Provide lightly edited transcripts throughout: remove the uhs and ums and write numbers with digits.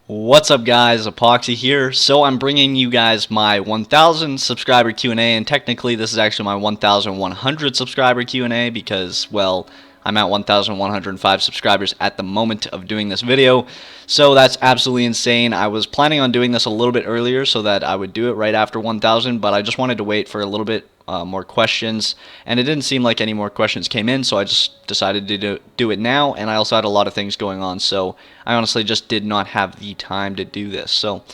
What's up guys, Apoqsi here. So I'm bringing you guys my 1000 subscriber Q&A, and technically this is actually my 1100 subscriber Q&A because, well, I'm at 1105 subscribers at the moment of doing this video. So that's absolutely insane. I was planning on doing this a little bit earlier so that I would do it right after 1000, but I just wanted to wait for a little bit more questions, and it didn't seem like any more questions came in, so I just decided to do it now. And I also had a lot of things going on, so I honestly just did not have the time to do this. So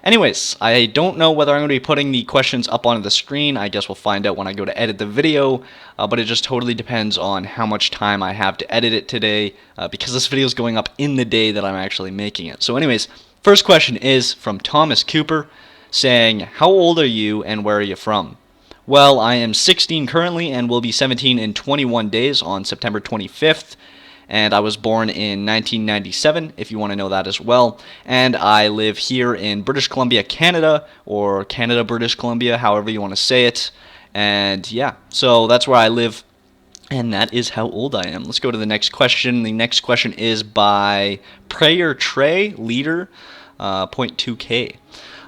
anyways, I don't know whether I'm going to be putting the questions up on the screen. I guess we'll find out when I go to edit the video, but it just totally depends on how much time I have to edit it today, because this video is going up in the day that I'm actually making it. So anyways, first question is from Thomas Cooper, saying, how old are you and where are you from? Well, I am 16 currently and will be 17 in 21 days on September 25th. And I was born in 1997, if you want to know that as well. And I live here in British Columbia, Canada, or Canada, British Columbia, however you want to say it. And yeah, so that's where I live, and that is how old I am. Let's go to the next question. The next question is by Prayer Trey Leader, 0.2K.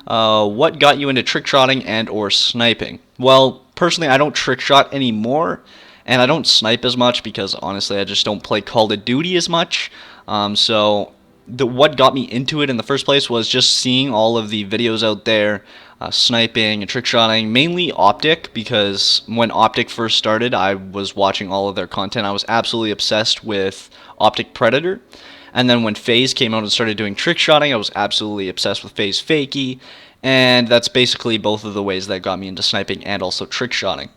What got you into trick shotting and or sniping? Well, personally, I don't trick shot anymore, and I don't snipe as much because honestly, I just don't play Call of Duty as much. So what got me into it in the first place was just seeing all of the videos out there, sniping and trick shotting, mainly Optic, because when Optic first started, I was watching all of their content. I was absolutely obsessed with Optic Predator. And then when FaZe came out and started doing trick shotting, I was absolutely obsessed with FaZe Fakie. And that's basically both of the ways that got me into sniping and also trick shotting.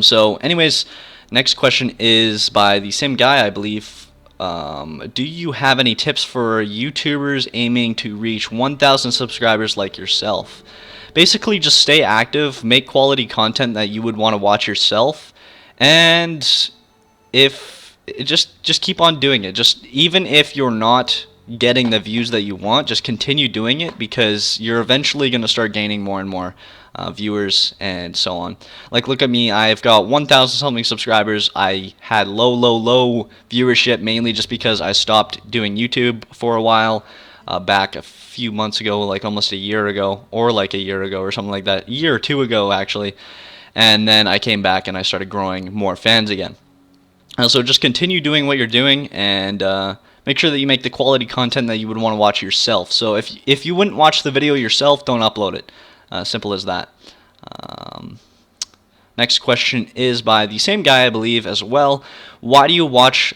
So anyways, next question is by the same guy, I believe. Do you have any tips for YouTubers aiming to reach 1,000 subscribers like yourself? Basically, just stay active, make quality content that you would want to watch yourself, and just keep on doing it. Just even if you're not getting the views that you want, just continue doing it, because you're eventually going to start gaining more and more viewers and so on. Like, look at me, I've got 1,000 something subscribers. I had low viewership, mainly just because I stopped doing YouTube for a while back a few months ago, like almost a year ago, or like a year ago or something like that, a year or two ago actually. And then I came back and I started growing more fans again. So just continue doing what you're doing, and make sure that you make the quality content that you would want to watch yourself. So if you wouldn't watch the video yourself, don't upload it. Simple as that. Next question is by the same guy, I believe, as well. Why do you watch,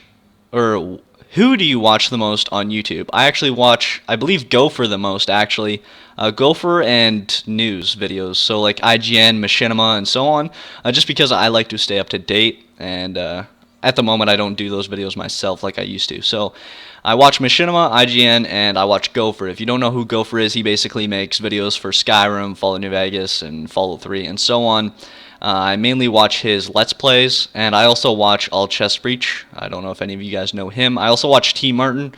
or who do you watch the most on YouTube? I actually watch, I believe, Gopher the most, actually. Gopher and news videos, so like IGN, Machinima, and so on, just because I like to stay up to date, and at the moment I don't do those videos myself like I used to. So I watch Machinima, IGN, and I watch Gopher. If you don't know who Gopher is, he basically makes videos for Skyrim, Fallout New Vegas, and Fallout 3, and so on. I mainly watch his Let's Plays, and I also watch All Chest Breach. I don't know if any of you guys know him. I also watch T Martin,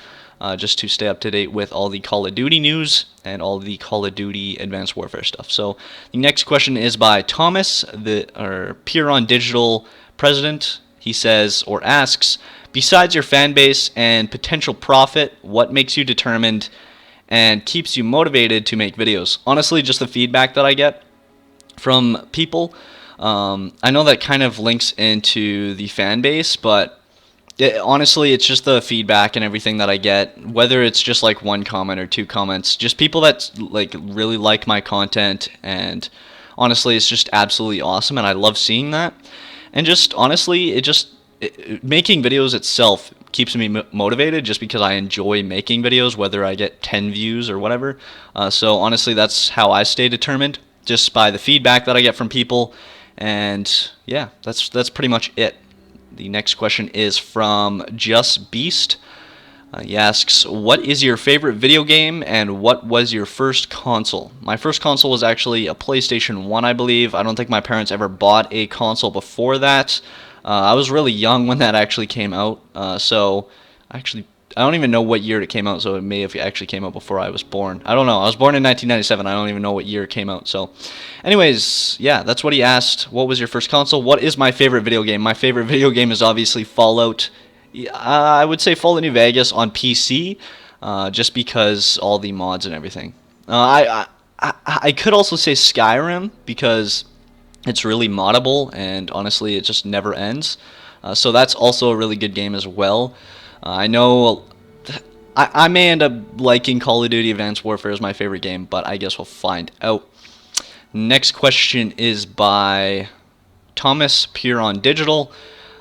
just to stay up to date with all the Call of Duty news and all the Call of Duty Advanced Warfare stuff. So the next question is by Thomas, the Piron Digital president. He says, or asks, besides your fan base and potential profit, what makes you determined and keeps you motivated to make videos? Honestly, just the feedback that I get from people. I know that kind of links into the fan base, but honestly, it's just the feedback and everything that I get, whether it's just like one comment or two comments, just people that like really like my content, and honestly, it's just absolutely awesome, and I love seeing that. And just honestly, making videos itself keeps me motivated, just because I enjoy making videos, whether I get 10 views or whatever. So honestly, that's how I stay determined, just by the feedback that I get from people. And yeah, that's pretty much it. The next question is from Just Beast. He asks, what is your favorite video game and what was your first console? My first console was actually a PlayStation 1, I believe. I don't think my parents ever bought a console before that. I was really young when that actually came out. So actually, I don't even know what year it came out, so it may have actually came out before I was born. I don't know. I was born in 1997. I don't even know what year it came out. So anyways, yeah, that's what he asked. What was your first console? What is my favorite video game? My favorite video game is obviously Fallout. I would say Fallout New Vegas on PC. just because all the mods and everything. I could also say Skyrim because it's really moddable and honestly it just never ends. So that's also a really good game as well. I know I may end up liking Call of Duty Advanced Warfare as my favorite game, but I guess we'll find out. Next question is by Thomas Piron Digital.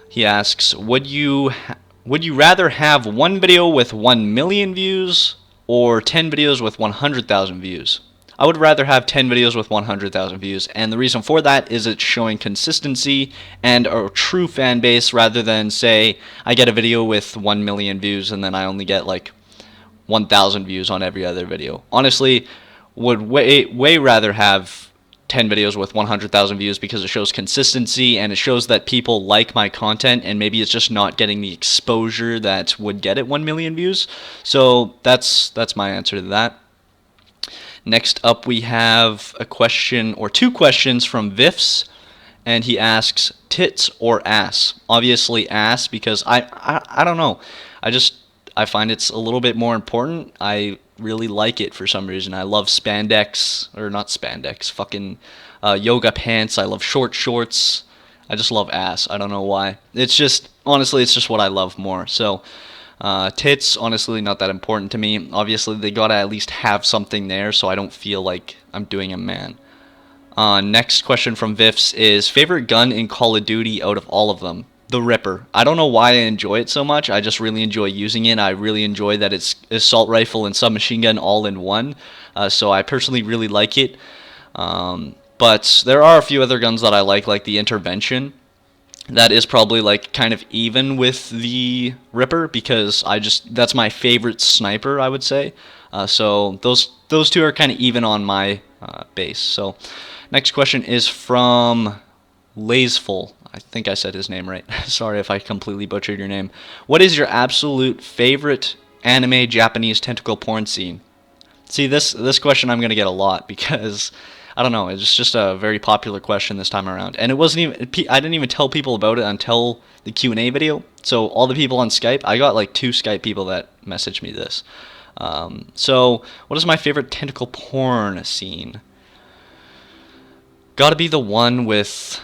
He asks, would you rather have one video with 1 million views or 10 videos with 100,000 views? I would rather have 10 videos with 100,000 views, and the reason for that is it's showing consistency and a true fan base rather than, say, I get a video with 1 million views and then I only get like 1,000 views on every other video. Honestly, would way rather have 10 videos with 100,000 views because it shows consistency and it shows that people like my content, and maybe it's just not getting the exposure that would get it 1 million views. So that's my answer to that. Next up, we have a question or two questions from Vifs, and he asks, tits or ass? Obviously ass, because I don't know. I find it's a little bit more important. I really like it for some reason. I love spandex, or not spandex, fucking yoga pants. I love short shorts. I just love ass. I don't know why. It's just, honestly, it's just what I love more. So tits, honestly, not that important to me. Obviously, they gotta at least have something there so I don't feel like I'm doing a man. Next question from Vifs is, favorite gun in Call of Duty out of all of them? The Ripper. I don't know why I enjoy it so much. I just really enjoy using it. I really enjoy that it's assault rifle and submachine gun all in one. So I personally really like it. But there are a few other guns that I like the Intervention. That is probably like kind of even with the Ripper because that's my favorite sniper, I would say. So those two are kind of even on my base. So next question is from Lazeful. I think I said his name right. Sorry if I completely butchered your name. What is your absolute favorite anime Japanese tentacle porn scene? See, this question I'm going to get a lot because I don't know, it's just a very popular question this time around. And it wasn't even, I didn't even tell people about it until the Q&A video. So all the people on Skype, I got like 2 Skype people that messaged me this. So what is my favorite tentacle porn scene? Gotta be the one with...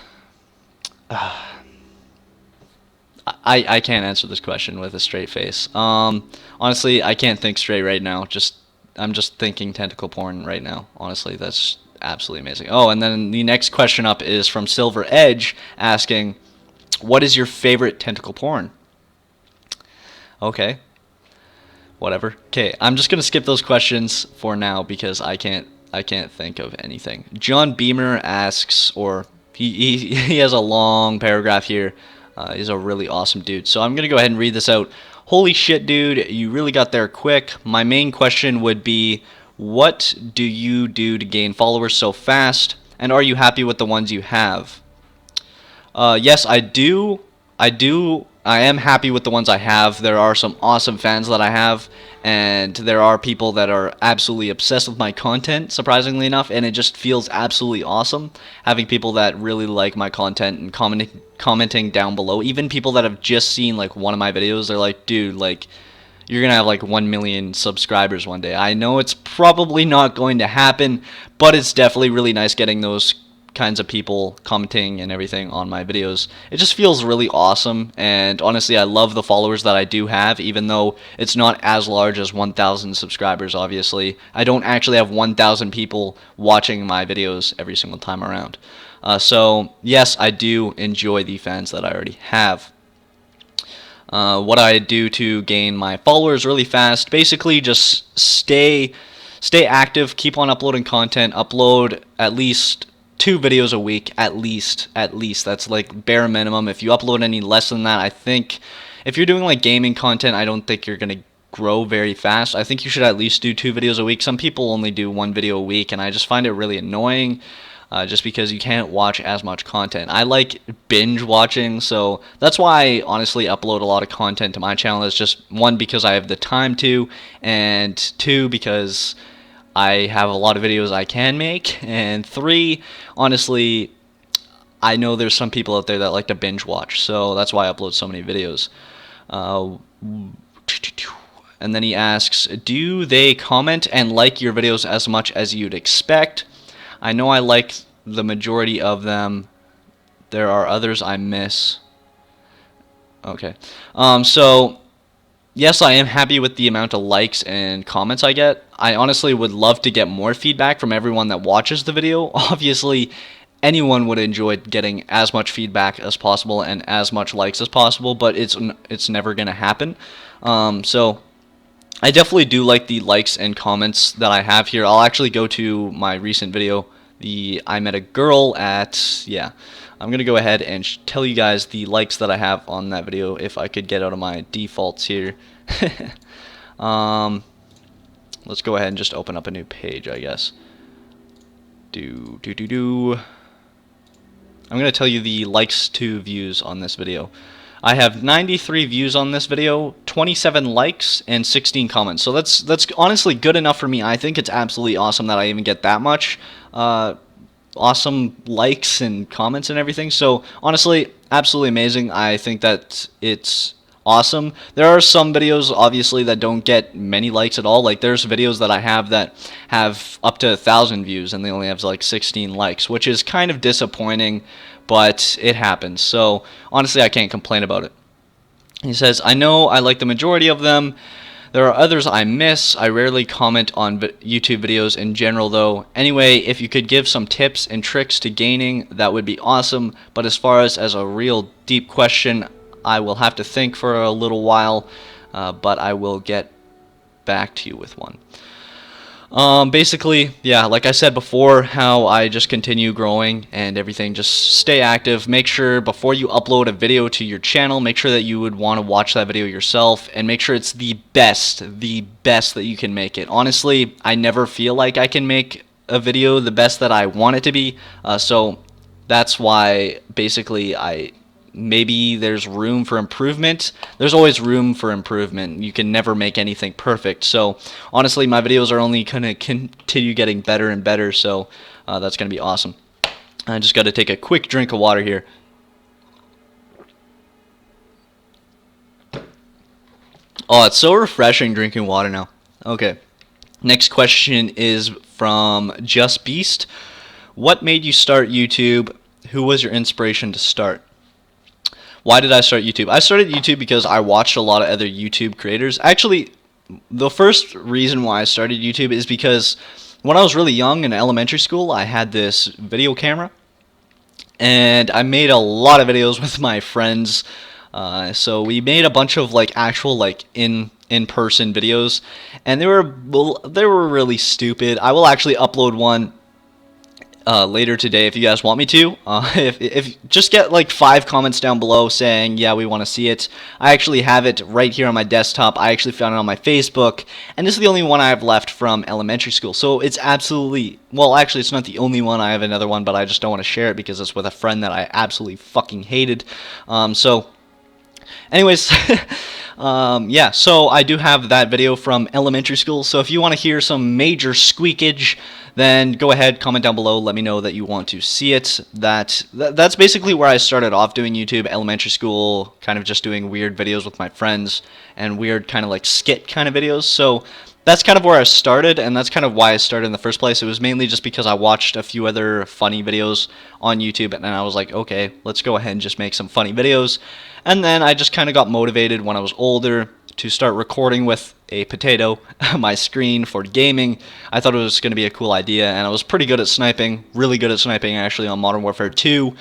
I can't answer this question with a straight face. Honestly, I can't think straight right now. I'm just thinking tentacle porn right now. Honestly, that's absolutely amazing. Oh, and then the next question up is from Silver Edge asking, what is your favorite tentacle porn? Okay. Whatever. Okay, I'm just gonna skip those questions for now because I can't think of anything. John Beamer asks, or he has a long paragraph here. He's a really awesome dude. So I'm going to go ahead and read this out. Holy shit, dude. You really got there quick. My main question would be, what do you do to gain followers so fast? And are you happy with the ones you have? Yes, I do. I am happy with the ones I have. There are some awesome fans that I have, and there are people that are absolutely obsessed with my content, surprisingly enough, and it just feels absolutely awesome having people that really like my content and commenting down below. Even people that have just seen like one of my videos, they're like, dude, like, you're gonna have like 1 million subscribers one day. I know it's probably not going to happen, but it's definitely really nice getting those kinds of people commenting and everything on my videos. It just feels really awesome, and honestly I love the followers that I do have, even though it's not as large as 1,000 subscribers. Obviously I don't actually have 1,000 people watching my videos every single time around. So yes, I do enjoy the fans that I already have. What I do to gain my followers really fast, basically just stay active, keep on uploading content, upload at least 2 videos a week, at least. That's like bare minimum. If you upload any less than that, I think if you're doing like gaming content, I don't think you're gonna grow very fast. I think you should at least do 2 videos a week. Some people only do 1 video a week, and I just find it really annoying, just because you can't watch as much content. I like binge watching, so that's why I honestly upload a lot of content to my channel. It's just 1, because I have the time to, and 2, because I have a lot of videos I can make, and 3, honestly, I know there's some people out there that like to binge watch, so that's why I upload so many videos. And then he asks, do they comment and like your videos as much as you'd expect? I know I like the majority of them. There are others I miss. Okay. So yes, I am happy with the amount of likes and comments I get. I honestly would love to get more feedback from everyone that watches the video. Obviously, anyone would enjoy getting as much feedback as possible and as much likes as possible, but it's never going to happen. So I definitely do like the likes and comments that I have here. I'll actually go to my recent video, the I met a girl at, yeah. I'm going to go ahead and tell you guys the likes that I have on that video if I could get out of my defaults here. Let's go ahead and just open up a new page, I guess. I'm going to tell you the likes to views on this video. I have 93 views on this video, 27 likes, and 16 comments. So that's honestly good enough for me. I think it's absolutely awesome that I even get that much awesome likes and comments and everything. So honestly, absolutely amazing. I think that it's awesome. There are some videos obviously that don't get many likes at all. Like there's videos that I have that have up to 1,000 views and they only have like 16 likes, which is kind of disappointing, but it happens. So honestly, I can't complain about it. He says, I know I like the majority of them. There are others I miss. I rarely comment on YouTube videos in general though. Anyway, if you could give some tips and tricks to gaining, that would be awesome. But as far as a real deep question, I will have to think for a little while, but I will get back to you with one. Basically, yeah, like I said before, how I just continue growing and everything, just stay active. Make sure before you upload a video to your channel, make sure that you would want to watch that video yourself and make sure it's the best that you can make it. Honestly, I never feel like I can make a video the best that I want it to be, so that's why basically maybe there's room for improvement. There's always room for improvement. You can never make anything perfect. So honestly, my videos are only going to continue getting better and better. So that's going to be awesome. I just got to take a quick drink of water here. Oh, it's so refreshing drinking water now. Okay. Next question is from Just Beast. What made you start YouTube? Who was your inspiration to start? Why did I start YouTube? I started YouTube because I watched a lot of other YouTube creators. Actually, the first reason why I started YouTube is because when I was really young in elementary school, I had this video camera, and I made a lot of videos with my friends. So we made a bunch of actual in-person videos, and they were really stupid. I will actually upload one later today if you guys want me to. If just get 5 comments down below saying yeah, we want to see it. I actually have it right here on my desktop. I actually found it on my Facebook, and this is the only one I have left from elementary school. So it's absolutely, well, actually it's not the only one. I have another one, but I just don't want to share it because it's with a friend that I absolutely fucking hated. So anyways, yeah, so I do have that video from elementary school. So if you want to hear some major squeakage, then go ahead, comment down below, let me know that you want to see it. That's basically where I started off doing YouTube, elementary school, kind of just doing weird videos with my friends and weird kind of skit kind of videos. So that's kind of where I started, and that's kind of why I started in the first place. It was mainly just because I watched a few other funny videos on YouTube, and then I was like, okay, let's go ahead and just make some funny videos. And then I just kind of got motivated when I was older to start recording with a potato, my screen, for gaming. I thought it was going to be a cool idea, and I was pretty good at sniping, really good at sniping actually on Modern Warfare 2,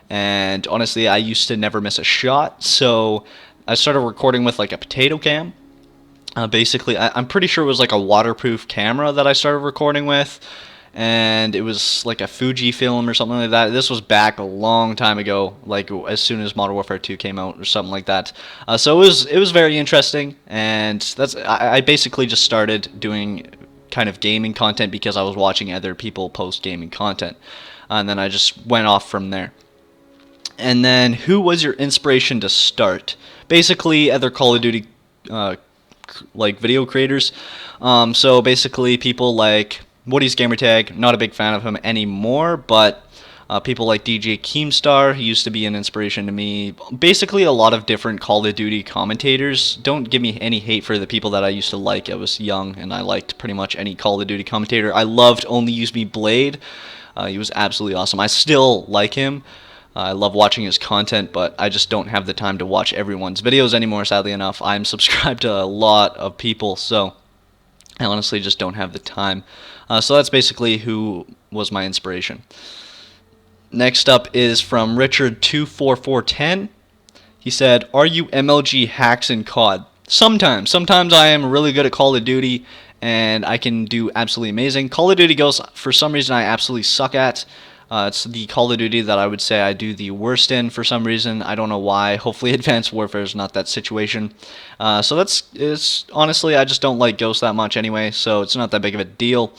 and honestly I used to never miss a shot, so I started recording with a potato cam. Basically, I'm pretty sure it was a waterproof camera that I started recording with, and it was a Fujifilm or something like that. This was back a long time ago, as soon as Modern Warfare 2 came out or something like that. So it was very interesting, and I basically just started doing kind of gaming content because I was watching other people post gaming content, and then I just went off from there. And then, who was your inspiration to start? Basically, other Call of Duty video creators. So basically people like Woody's Gamertag. Not a big fan of him anymore, but People like DJ Keemstar, he used to be an inspiration to me. Basically, a lot of different Call of Duty commentators. Don't give me any hate for the people that I used to like. I was young, and I liked pretty much any Call of Duty commentator. I loved Only Use Me Blade. He was absolutely awesome. I still like him. I love watching his content, but I just don't have the time to watch everyone's videos anymore, sadly enough. I'm subscribed to a lot of people, so I honestly just don't have the time. So that's basically who was my inspiration. Next up is from Richard24410. He said, "Are you MLG hacks in COD?" Sometimes. Sometimes I am really good at Call of Duty, and I can do absolutely amazing. Call of Duty Ghosts, for some reason, I absolutely suck at. It's the Call of Duty that I would say I do the worst in for some reason. I don't know why. Hopefully Advanced Warfare is not that situation. It's honestly, I just don't like Ghosts that much anyway, so it's not that big of a deal.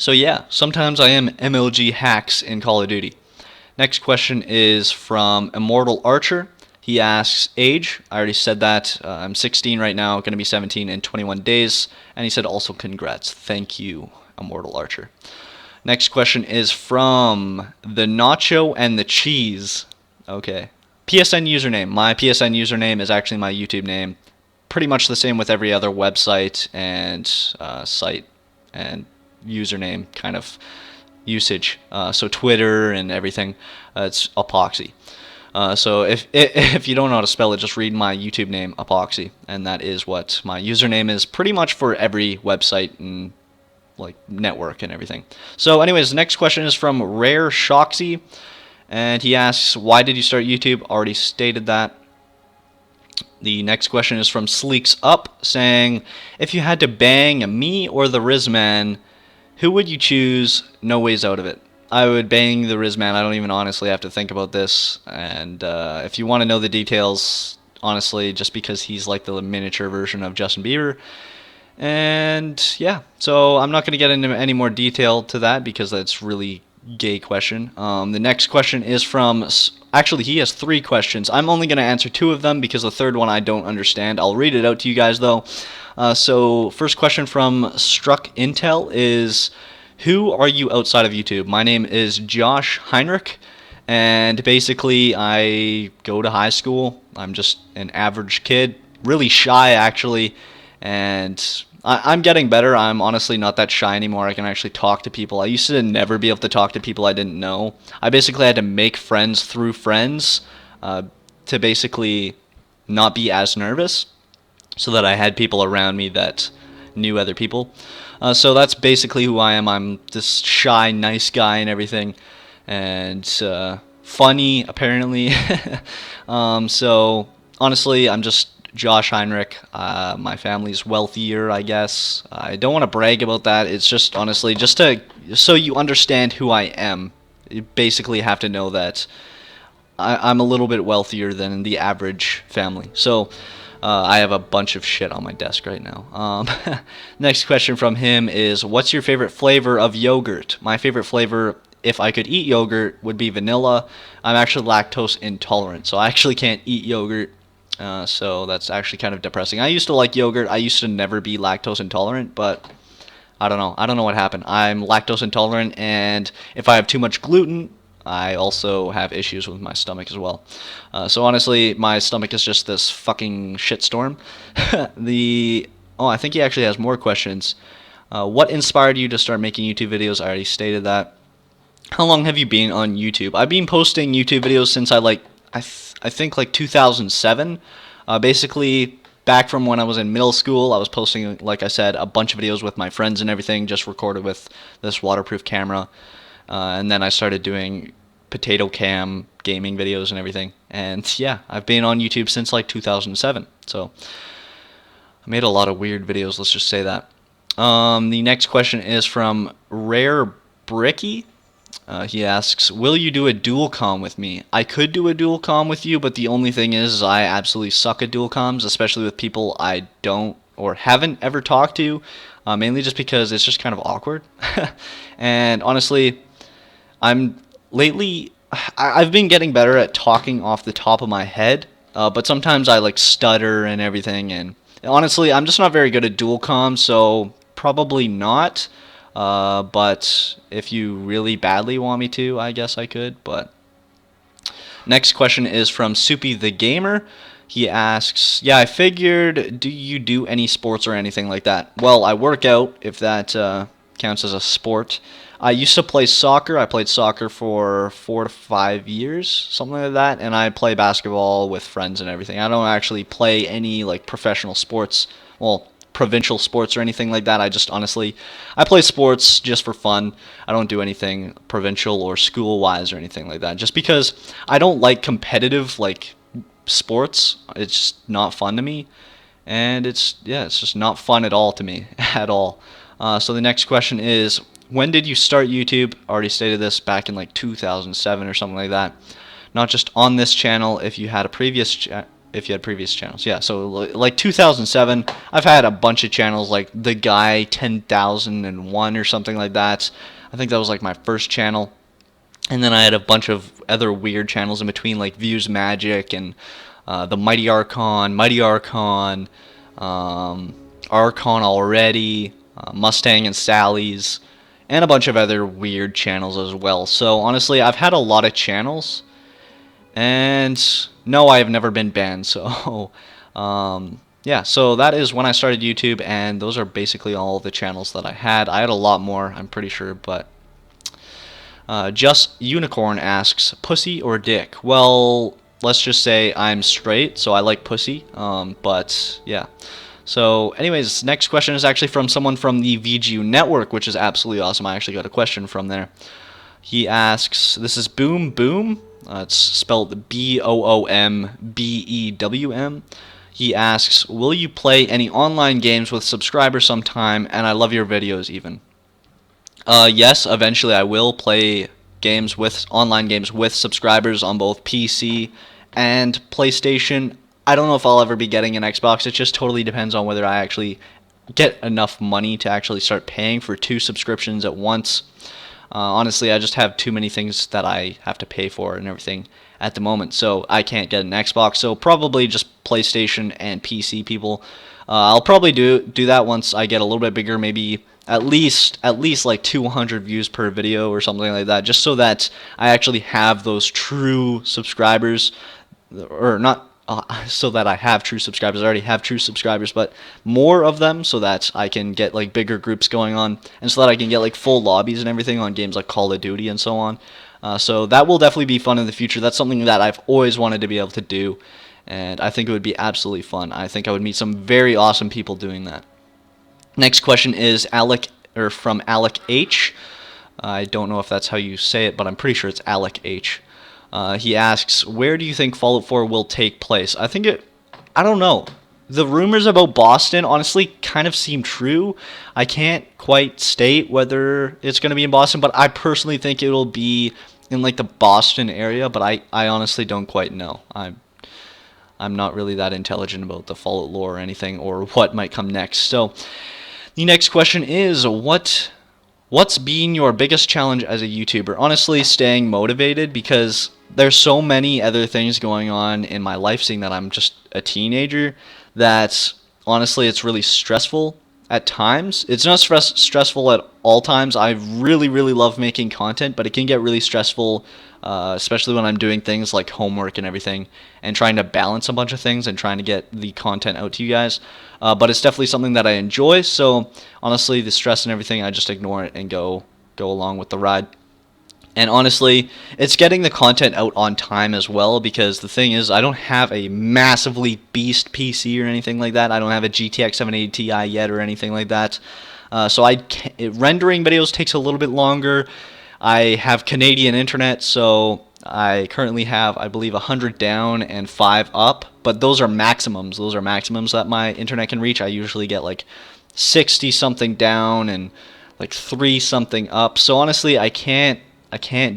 So yeah, sometimes I am MLG hacks in Call of Duty. Next question is from Immortal Archer. He asks, age. I already said that. I'm 16 right now, going to be 17 in 21 days. And he said also congrats. Thank you, Immortal Archer. Next question is from the Nacho and the Cheese. Okay. PSN username. My PSN username is actually my YouTube name. Pretty much the same with every other website and site and username kind of usage. So Twitter and everything, it's Apoqsi. So if you don't know how to spell it, just read my YouTube name, Apoqsi, and that is what my username is pretty much for every website and like network and everything. So anyways, the next question is from Rare Shoxy, and he asks, why did you start YouTube? Already stated that. The next question is from Sleeks Up, saying, if you had to bang me or the Rizman, who would you choose? No ways out of it. I would bang the Rizman. I don't even honestly have to think about this. And if you want to know the details, honestly, just because he's like the miniature version of Justin Bieber. And yeah, so I'm not going to get into any more detail to that because that's really gay question. The next question is from... Actually, he has 3 questions. I'm only going to answer 2 of them because the third one I don't understand. I'll read it out to you guys, though. So, first question from Struck Intel is, who are you outside of YouTube? My name is Josh Heinrich, and basically I go to high school. I'm just an average kid, really shy actually, and I'm getting better. I'm honestly not that shy anymore. I can actually talk to people. I used to never be able to talk to people I didn't know. I basically had to make friends through friends to basically not be as nervous, so that I had people around me that knew other people. So that's basically who I am. I'm this shy, nice guy and everything, and funny apparently. So honestly, I'm just Josh Heinrich. My family's wealthier, I guess. I don't want to brag about that. It's just honestly just so you understand who I am. You basically have to know that I'm a little bit wealthier than the average family. So I have a bunch of shit on my desk right now. Next question from him is, what's your favorite flavor of yogurt? My favorite flavor, if I could eat yogurt, would be vanilla. I'm actually lactose intolerant, so I actually can't eat yogurt. So that's actually kind of depressing. I used to like yogurt. I used to never be lactose intolerant, but I don't know. I don't know what happened. I'm lactose intolerant, and if I have too much gluten, I also have issues with my stomach as well. So honestly, my stomach is just this fucking shitstorm. I think he actually has more questions. What inspired you to start making YouTube videos? I already stated that. How long have you been on YouTube? I've been posting YouTube videos since I think like 2007. Basically, back from when I was in middle school, I was posting, like I said, a bunch of videos with my friends and everything, just recorded with this waterproof camera. And then I started doing potato cam gaming videos and everything. And yeah, I've been on YouTube since like 2007. So I made a lot of weird videos, let's just say that. The next question is from Rare Bricky. He asks, will you do a dual comm with me? I could do a dual comm with you, but the only thing is I absolutely suck at dual comms, especially with people I don't or haven't ever talked to, mainly just because it's just kind of awkward. And honestly, I've been getting better at talking off the top of my head, but sometimes I like stutter and everything, and honestly, I'm just not very good at dual comms, so probably not. But if you really badly want me to, I guess I could. But next question is from Soupy the Gamer. He asks, yeah, I figured, do you do any sports or anything like that? Well, I work out, if that counts as a sport. I used to play soccer. I played soccer for 4 to 5 years, something like that, and I play basketball with friends and everything. I don't actually play any like professional sports, well, provincial sports or anything like that. I just honestly, I play sports just for fun. I don't do anything provincial or school wise or anything like that. Just because I don't like competitive like sports. It's just not fun to me, and it's just not fun at all to me at all. So the next question is, when did you start YouTube? Already stated this back in like 2007 or something like that. Not just on this channel. If you had a previous if you had previous channels, yeah. So like 2007, I've had a bunch of channels like the guy 10,001 or something like that. I think that was like my first channel. And then I had a bunch of other weird channels in between, like Views Magic and the Mighty Archon, Archon Already, Mustang and Sally's, and a bunch of other weird channels as well. So honestly, I've had a lot of channels, and no, I have never been banned. So yeah, so that is when I started YouTube, and those are basically all the channels that I had. I had a lot more, I'm pretty sure, but Just Unicorn asks, pussy or dick? Well, let's just say I'm straight, so I like pussy. But yeah. So anyways, next question is actually from someone from the VGU network, which is absolutely awesome. I actually got a question from there. He asks, this is Boom Boom. It's spelled BOOMBEWM. He asks, will you play any online games with subscribers sometime? And I love your videos even. Yes, eventually I will play online games with subscribers on both PC and PlayStation. I don't know if I'll ever be getting an Xbox. It just totally depends on whether I actually get enough money to actually start paying for 2 subscriptions at once. Honestly, I just have too many things that I have to pay for and everything at the moment, so I can't get an Xbox. So probably just PlayStation and PC people. I'll probably do that once I get a little bit bigger, maybe at least like 200 views per video or something like that, just so that I actually have those true subscribers, or not. So that I have true subscribers. I already have true subscribers, but more of them so that I can get like bigger groups going on, and so that I can get like full lobbies and everything on games like Call of Duty and so on. So that will definitely be fun in the future. That's something that I've always wanted to be able to do, and I think it would be absolutely fun. I think I would meet some very awesome people doing that. Next question is from Alec H. I don't know if that's how you say it, but I'm pretty sure it's Alec H. He asks, where do you think Fallout 4 will take place? I don't know. The rumors about Boston honestly kind of seem true. I can't quite state whether it's going to be in Boston, but I personally think it'll be in like the Boston area, but I honestly don't quite know. I'm not really that intelligent about the Fallout lore or anything, or what might come next. So the next question is, what's been your biggest challenge as a YouTuber? Honestly, staying motivated, because there's so many other things going on in my life, seeing that I'm just a teenager, that honestly it's really stressful at times. It's not stressful at all times. I really, really love making content, but it can get really stressful, especially when I'm doing things like homework and everything, and trying to balance a bunch of things and trying to get the content out to you guys. But it's definitely something that I enjoy, so honestly, the stress and everything, I just ignore it and go along with the ride. And honestly, it's getting the content out on time as well, because the thing is, I don't have a massively beast PC or anything like that. I don't have a GTX 780 Ti yet or anything like that. So rendering videos takes a little bit longer. I have Canadian internet, so I currently have, I believe, 100 down and 5 up. But those are maximums. Those are maximums that my internet can reach. I usually get like 60 something down and like 3 something up. So honestly, I can't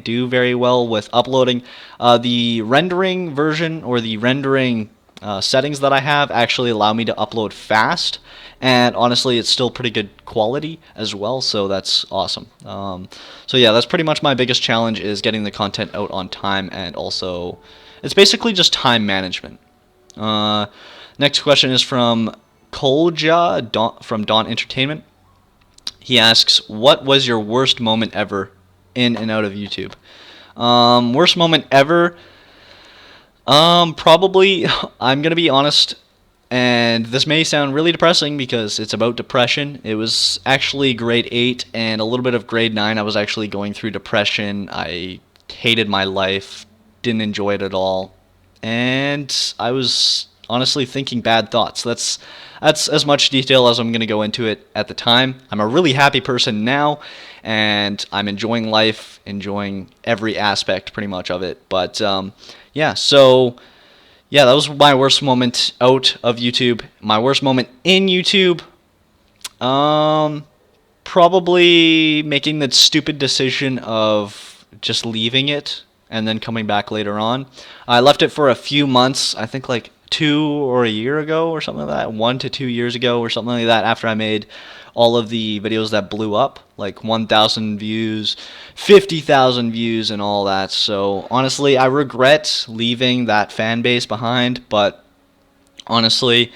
do very well with uploading. The rendering version, or the rendering settings that I have, actually allow me to upload fast, and honestly it's still pretty good quality as well, so that's awesome. So yeah, that's pretty much my biggest challenge, is getting the content out on time, and also it's basically just time management. Next question is from Kolja from Dawn Entertainment. He asks, what was your worst moment ever in and out of YouTube? Worst moment ever? Probably, I'm gonna be honest, and this may sound really depressing because it's about depression. It was actually grade 8 and a little bit of grade 9. I was actually going through depression. I hated my life, didn't enjoy it at all, and I was honestly thinking bad thoughts. That's as much detail as I'm going to go into it at the time. I'm a really happy person now, and I'm enjoying life, enjoying every aspect pretty much of it. But yeah, so yeah, that was my worst moment out of YouTube. My worst moment in YouTube, probably making the stupid decision of just leaving it and then coming back later on. I left it for a few months, I think like 2 or a year ago or something like that, 1 to 2 years ago or something like that, after I made all of the videos that blew up, like 1,000 views, 50,000 views, and all that. So honestly, I regret leaving that fan base behind, but honestly,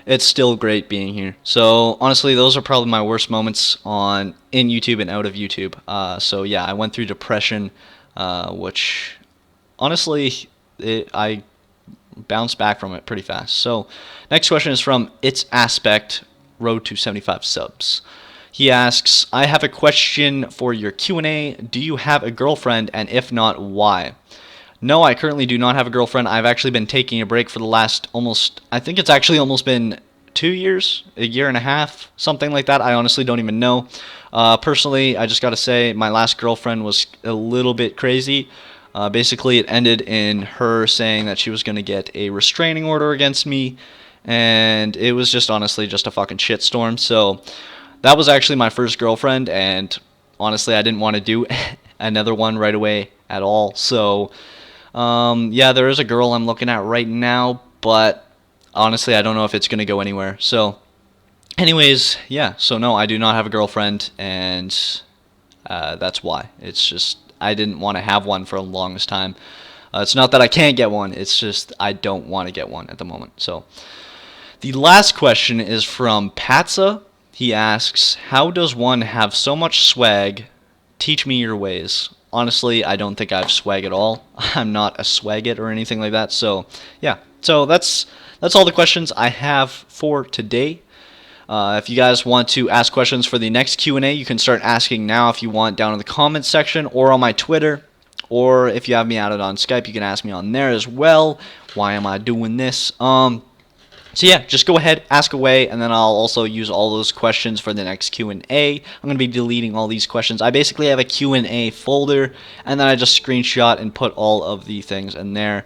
it's still great being here. So honestly, those are probably my worst moments in YouTube and out of YouTube. So yeah, I went through depression, which honestly, I bounced back from it pretty fast. So next question is from It's Aspect, road to 75 subs. He asks, I have a question for your Q&A. Do you have a girlfriend, and if not, why? No, I currently do not have a girlfriend. I've actually been taking a break for the last I think it's actually almost been 2 years, a year and a half, something like that. I honestly don't even know. Personally, I just got to say my last girlfriend was a little bit crazy. Basically, it ended in her saying that she was going to get a restraining order against me, and it was just honestly just a fucking shitstorm. So that was actually my first girlfriend, and honestly, I didn't want to do another one right away at all. So yeah, there is a girl I'm looking at right now, but honestly, I don't know if it's going to go anywhere. So anyways, yeah, so no, I do not have a girlfriend, and that's why. It's just I didn't want to have one for the longest time. It's not that I can't get one, it's just I don't want to get one at the moment. So the last question is from Patsa. He asks, how does one have so much swag? Teach me your ways. Honestly, I don't think I have swag at all. I'm not a swagget or anything like that. So yeah, so that's all the questions I have for today. If you guys want to ask questions for the next Q&A, you can start asking now if you want down in the comments section or on my Twitter. Or if you have me added on Skype, you can ask me on there as well. Why am I doing this? So yeah, just go ahead, ask away, and then I'll also use all those questions for the next Q&A. I'm going to be deleting all these questions. I basically have a Q&A folder, and then I just screenshot and put all of the things in there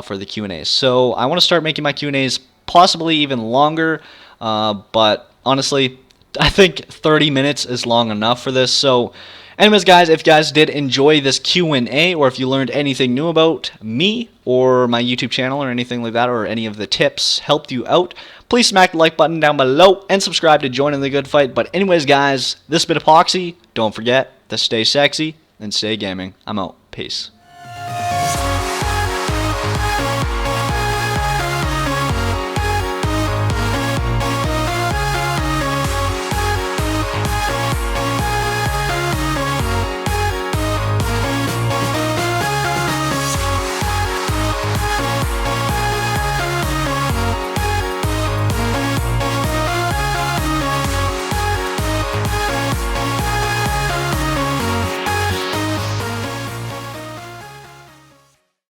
for the Q&As. So I want to start making my Q&As possibly even longer, but honestly, I think 30 minutes is long enough for this. So anyways, guys, if you guys did enjoy this Q&A, or if you learned anything new about me or my YouTube channel or anything like that, or any of the tips helped you out, please smack the like button down below and subscribe to join in the good fight. But anyways, guys, this has been Apoqsi. Don't forget to stay sexy and stay gaming. I'm out. Peace.